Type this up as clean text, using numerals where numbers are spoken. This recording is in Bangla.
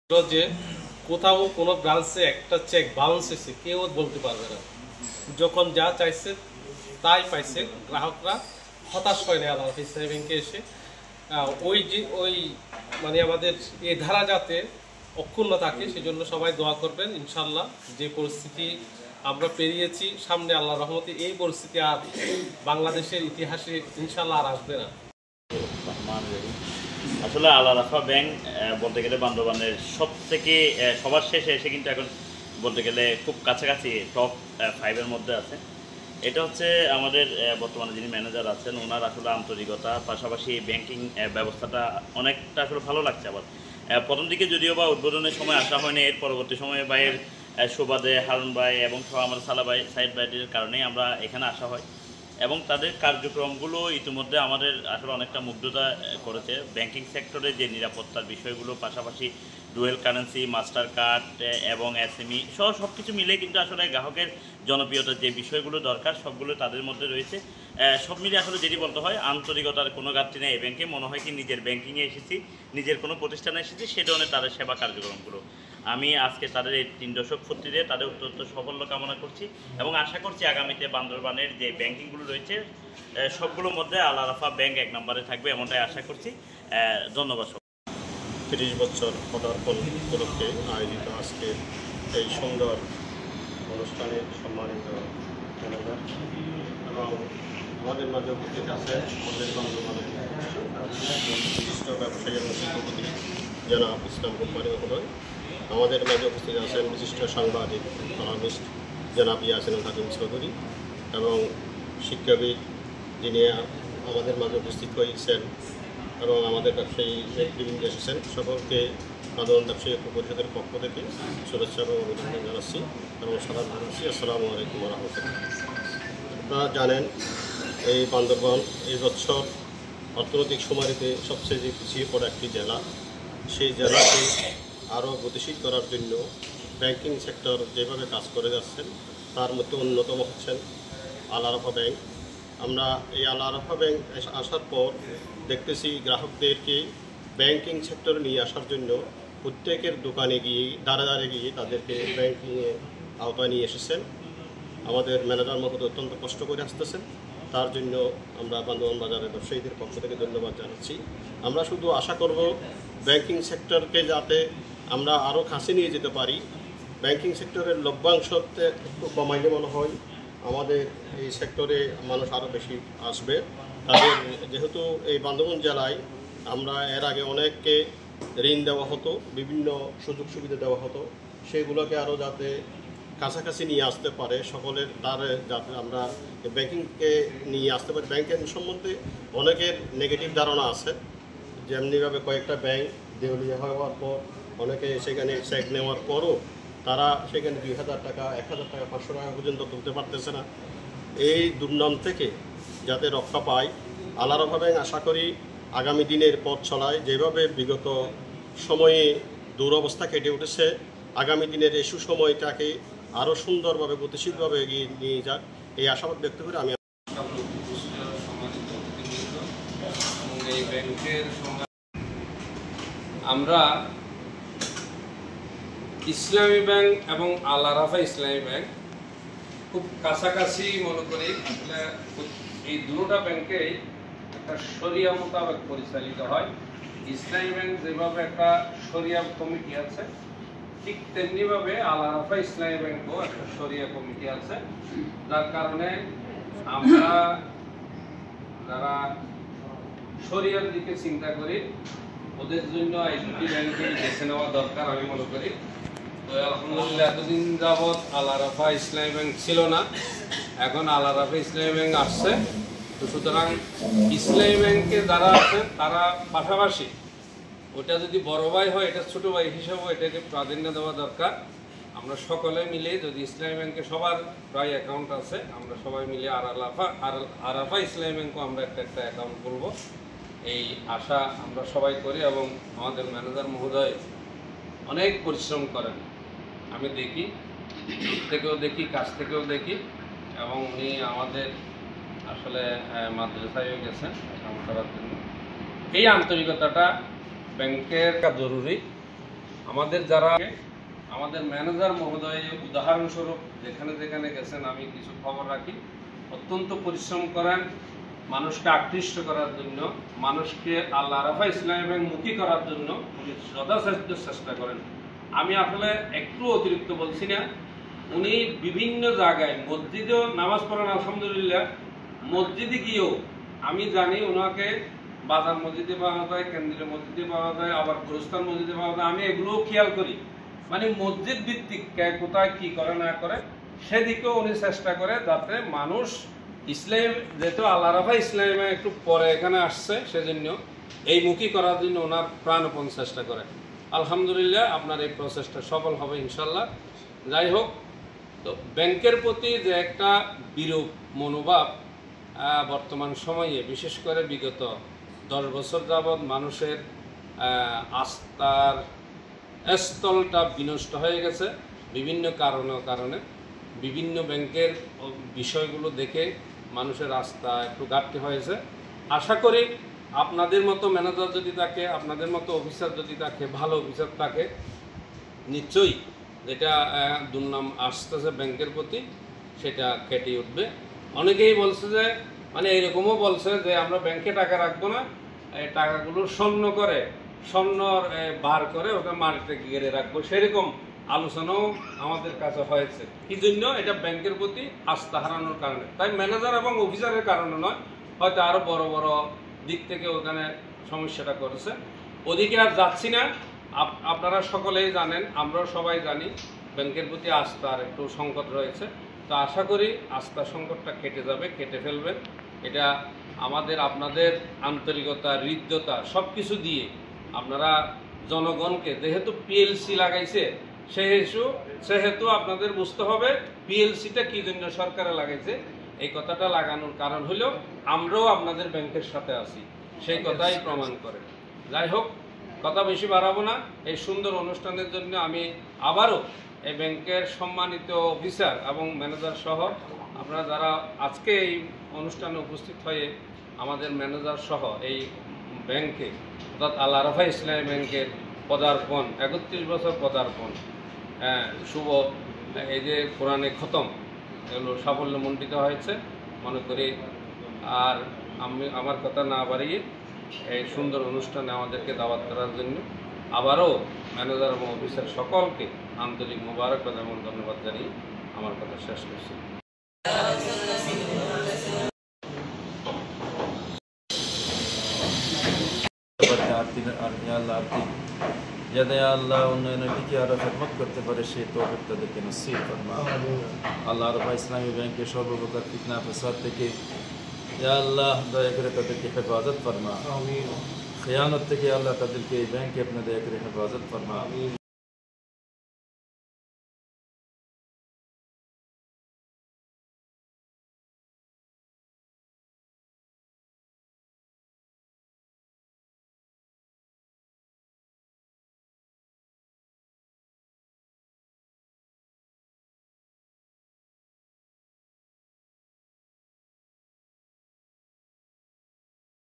যে কোথাও কোনো ব্রাঞ্চে একটা চেক বাউন্স হয়েছে কেউ বলতে পারবে না। যখন যা চাইছে তাই পাইছে, গ্রাহকরা হতাশ হয় না আল্লাহ ইসলামী ব্যাংকে এসে। ওই মানে আমাদের এই ধারা যাতে অক্ষুণ্ণ থাকে সেজন্য সবাই দোয়া করবেন। ইনশাল্লাহ যে পরিস্থিতি আমরা পেরিয়েছি, সামনে আল্লাহর রহমতে এই পরিস্থিতি আর বাংলাদেশের ইতিহাসে ইনশাল্লাহ আর আসবে না। আসলে আল আরাফা ব্যাংক বলতে গেলে বান্দরবানের সব থেকে সবার শেষে এসে কিন্তু এখন বলতে গেলে খুব কাছাকাছি টপ 5-এর মধ্যে আছে। এটা হচ্ছে আমাদের বর্তমানে যিনি ম্যানেজার আছেন ওনার আসলে আন্তরিকতা, পাশাপাশি ব্যাংকিং ব্যবস্থাটা অনেকটা আসলে ভালো লাগছে। আবার প্রথম দিকে যদিও বা উদ্বোধনের সময় আসা হয়নি, এর পরবর্তী সময়ে ভাইয়ের সুবাদে হারুন ভাই এবং আমার সালা ভাই সাইদ ভাইয়ের কারণেই আমরা এখানে আসা হয় এবং তাদের কার্যক্রমগুলো ইতিমধ্যে আমাদের আসলে অনেকটা মুগ্ধতা করেছে। ব্যাংকিং সেক্টরে যে নিরাপত্তার বিষয়গুলো, পাশাপাশি ডুয়েল কারেন্সি, মাস্টার কার্ড এবং এসএমই সব কিছু মিলে কিন্তু আসলে গ্রাহকের জনপ্রিয়তার যে বিষয়গুলো দরকার সবগুলো তাদের মধ্যে রয়েছে। সব মিলে আসলে যেটি বলতে হয় আন্তরিকতার কোনো ঘাটতি নেই এই ব্যাংকে। মনে হয় কি নিজের ব্যাংকিংয়ে এসেছি, নিজের কোনো প্রতিষ্ঠানে এসেছি, সে ধরনের তাদের সেবা কার্যক্রমগুলো। আমি আজকে তাদের এই 3 দশক পূর্তিতে তাদের অত্যন্ত সাফল্য কামনা করছি এবং আশা করছি আগামীতে বান্দরবানের যে ব্যাংকিংগুলো রয়েছে সবগুলোর মধ্যে আল আরাফা ব্যাংক 1 নম্বরে থাকবে, এমনটাই আশা করছি। ধন্যবাদ। 30 বছর পদার্পণ উপলক্ষে আয়োজিত আজকে এই সুন্দর অনুষ্ঠানে সম্মানিত ম্যানেজার এবং আমাদের মাঝে উপস্থিত আছে আমাদের বান্দরবানের বিশিষ্ট ব্যবসায়ী এবং শিল্পপতি জনাব ইসলাম কোম্পানি মহোদয়। আমাদের মাঝে উপস্থিত আছেন বিশিষ্ট সাংবাদিক কলামিস্ট জনাব ইয়াসিনুল হাকিম চৌধুরী এবং শিক্ষাবিদ যিনি আমাদের মাঝে উপস্থিত হয়েছেন এবং আমাদের ব্যবসায়ী নেতৃবৃন্দ এসেছেন। সকলকে সাধারণ ব্যবসায়ী পরিষদের পক্ষ থেকে শুভেচ্ছা এবং অভিনন্দন জানাচ্ছি এবং সালাম জানাচ্ছি। আসসালামু আলাইকুম রহমতুল্লাহ। আপনারা জানেন এই বান্দরবান এই বছর অর্থনৈতিক সুমারিতে সবচেয়ে যে পিছিয়ে পড়া একটি জেলা, সেই জেলাকে আরও গতিশীল করার জন্য ব্যাংকিং সেক্টর যেভাবে কাজ করে যাচ্ছেন তার মধ্যে অন্যতম হচ্ছেন আল আরাফা ব্যাংক। আমরা এই আল আরাফা ব্যাংক আসার পর দেখতেছি গ্রাহকদেরকে ব্যাংকিং সেক্টরে নিয়ে আসার জন্য প্রত্যেকের দোকানে গিয়ে দাঁড়ে গিয়ে তাদেরকে ব্যাংকিংয়ের আওতায় নিয়ে এসেছেন। আমাদের ম্যানেজার মহোদয় অত্যন্ত কষ্ট করে আসতেছেন, তার জন্য আমরা বান্দরবান বাজারের ব্যবসায়ীদের পক্ষ থেকে ধন্যবাদ জানাচ্ছি। আমরা শুধু আশা করব ব্যাংকিং সেক্টরকে যাতে আমরা আরও কাছে নিয়ে যেতে পারি। ব্যাংকিং সেক্টরের লভ্যাংশতে একটু কমাইলে মনে হয় আমাদের এই সেক্টরে মানুষ আরও বেশি আসবে। তাদের যেহেতু এই বান্দরবান জেলায় আমরা এর আগে অনেককে ঋণ দেওয়া হতো, বিভিন্ন সুযোগ সুবিধা দেওয়া হতো, সেগুলোকে আরও যাতে কাছাকাছি নিয়ে আসতে পারে সকলের, তার যাতে আমরা ব্যাংকিংকে নিয়ে আসতে পারি। ব্যাংকিং সম্বন্ধে অনেকের নেগেটিভ ধারণা আছে, যেমনিভাবে কয়েকটা ব্যাংক দেউলিয়া হওয়ার পর অনেকে সেখানে চেক নেওয়ার পরও তারা সেখানে 2000 টাকা, 1000 টাকা, 500 টাকা পর্যন্ত তুলতে পারতেছে না। এই দুর্নাম থেকে যাতে রক্ষা পায় আল আরাফা ব্যাংক আশা করি আগামী দিনের পথ চলায় যেভাবে বিগত সময়ে দুরবস্থা কেটে উঠেছে, আগামী দিনের এই সুসময়টাকে আরও সুন্দরভাবে গতিশীলভাবে এগিয়ে নিয়ে যাক এই আশাবাদ ব্যক্ত করে আমি আমরা ইসলামী ব্যাংক এবং আল আরাফা ইসলামী ব্যাংক খুব কাছাকাছি মনে করি। এই দুটো ব্যাংকেই একটা শরিয়া মোতাবেক পরিচালিত হয়। ইসলামী ব্যাংক যেভাবে একটা শরিয়া কমিটি আছে, ঠিক তেমনিভাবে আল আরাফা ইসলামী ব্যাংকও একটা শরিয়া কমিটি আছে, যার কারণে আমরা যারা শরিয়ার দিকে চিন্তা করি ওদের জন্য এই দুটি ব্যাংকে বেছে নেওয়া দরকার আমি মনে করি। তো আলহামদুলিল্লাহ এতদিন যাবৎ আল আরাফা ইসলামী ব্যাংক ছিল না, এখন আল আরাফা ইসলামী ব্যাংক আসছে। তো সুতরাং ইসলামী ব্যাংকে যারা আছেন তারা পাশাপাশি ওটা যদি বড় ভাই হয় এটা ছোট ভাই হিসাবে এটাকে প্রাধান্য দেওয়া দরকার। আমরা সকলে মিলে যদি ইসলামী ব্যাংকে সবার প্রায় অ্যাকাউন্ট আছে, আমরা সবাই মিলে আরাফা ইসলামী ব্যাংকও আমরা একটা অ্যাকাউন্ট করব, এই আশা আমরা সবাই করি। এবং আমাদের ম্যানেজার মহোদয় অনেক পরিশ্রম করেন, আমি দেখি, দূর থেকেও দেখি, কাছ থেকেও দেখি, এবং উনি আমাদের আসলে মাদ্রাসায় গেছেন কাম করার জন্য। এই আন্তরিকতাটা ব্যাংকের জরুরি। আমাদের যারা আমাদের ম্যানেজার মহোদয় উদাহরণস্বরূপ যেখানে যেখানে গেছেন আমি কিছু খবর রাখি, অত্যন্ত পরিশ্রম করেন মানুষকে আকৃষ্ট করার জন্য, মানুষকে আল্লাহ আরাফা ইসলামী ব্যাংক মুখী করার জন্য উনি যথাসাধ্য চেষ্টা করেন। আমি আসলে একটু অতিরিক্ত বলছি না, উনি বিভিন্ন জায়গায় মসজিদেও নামাজ পড়েন আলহামদুলিল্লাহ, মসজিদে গিয়েও আমি জানি ওনাকে বাজার মসজিদে পাওয়া যায়, কেন্দ্রীয় মসজিদে পাওয়া যায়, আবার গুরুস্থান মসজিদে পাওয়া যায়। আমি এগুলোও খেয়াল করি, মানে মসজিদ ভিত্তিক কোথায় কি করে না করে সেদিকেও উনি চেষ্টা করে, যাতে মানুষ ইসলাম, যেহেতু আল্লাহ রাফা ইসলামে একটু পরে এখানে আসছে, সেজন্য এই মুখী করার জন্য ওনার প্রাণপণ চেষ্টা করে। আলহামদুলিল্লাহ আপনার এই প্রচেষ্টা সফল হবে ইনশাল্লাহ। যাই হোক, তো ব্যাংকের প্রতি যে একটা বিরূপ মনোভাব বর্তমান সময়ে, বিশেষ করে বিগত 10 বছর যাবৎ মানুষের আস্থার স্থলটা বিনষ্ট হয়ে গেছে বিভিন্ন কারণে। বিভিন্ন ব্যাংকের বিষয়গুলো দেখে মানুষের আস্থা একটু ঘাটতি হয়েছে। আশা করি আপনাদের মতো ম্যানেজার যদি থাকে, আপনাদের মতো অফিসার যদি থাকে, ভালো অফিসার থাকে, নিশ্চয়ই যেটা দুর্নাম আসতেছে ব্যাংকের প্রতি সেটা কেটে উঠবে। অনেকেই বলছে যে, মানে এরকমও বলছে যে আমরা ব্যাংকে টাকা রাখবো না, এই টাকাগুলো স্বর্ণ বার করে ওটা মাটিতে গেড়ে রাখবো, সেরকম আলোচনাও আমাদের কাছে হয়েছে। কি জন্য? এটা ব্যাংকের প্রতি আস্থা হারানোর কারণে। তাই ম্যানেজার এবং অফিসারের কারণে নয়, হয়তো আরো বড় বড় দিক থেকে ওখানে সমস্যাটা করেছে। ওদিকে আর যাচ্ছি না। আপনারা সকলেই জানেন, আমরাও সবাই জানি ব্যাংকের প্রতি আস্থার একটু সংকট রয়েছে। তো আশা করি আস্থা সংকটটা কেটে যাবে, কেটে ফেলবেন। এটা আমাদের আপনাদের আন্তরিকতা, হৃদ্যতা সব কিছু দিয়ে আপনারা জনগণকে, যেহেতু পিএলসি লাগাইছে সেহেতু আপনাদের বুঝতে হবে পিএলসিটা কি জন্য সরকারে লাগাইছে। এই কথাটা লাগানোর কারণ হলো আমরাও আপনাদের ব্যাংকের সাথে আছি, সেই কথাই প্রমাণ করে। যাই হোক, কথা বেশি বাড়াবো না। এই সুন্দর অনুষ্ঠানের জন্য আমি আবারও এই ব্যাংকের সম্মানিত অফিসার এবং ম্যানেজার সহ আপনারা যারা আজকে এই অনুষ্ঠানে উপস্থিত হয়ে আমাদের ম্যানেজার সহ এই ব্যাংকে, অর্থাৎ আল্লাহ রাফা ইসলামী ব্যাংকের পদার্পণ, 31 বছর পদার্পণ, শুভ এই যে কোরআনে খতম, এগুলো সাফল্যমণ্ডিত হয়েছে মনে করি। আর আমি আমার কথা না বাড়িয়ে এই সুন্দর অনুষ্ঠানে আমাদেরকে দাওয়াত করার জন্য আবারও ম্যানেজার এবং অফিসার সকলকে আন্তরিক মোবারকবাদ এবং ধন্যবাদ জানিয়ে আমার কথা শেষ করছি। যাতে আল্লাহ উন্নয়নের দিকে আরো খেদমত করতে পারে সেই তৌফিক তাদেরকে নসিব ফরমা। আল্লাহ রাফা ইসলামী ব্যাংকের সর্বপ্রকার ফিতনা ফাসাদ থেকে ইয়া আল্লাহ দয়া করে তাদেরকে হেফাজত ফরমা। খেয়ানত থেকে আল্লাহ তাদেরকে এই ব্যাংকে আপনি দয়া করে হেফাজত ফরমা।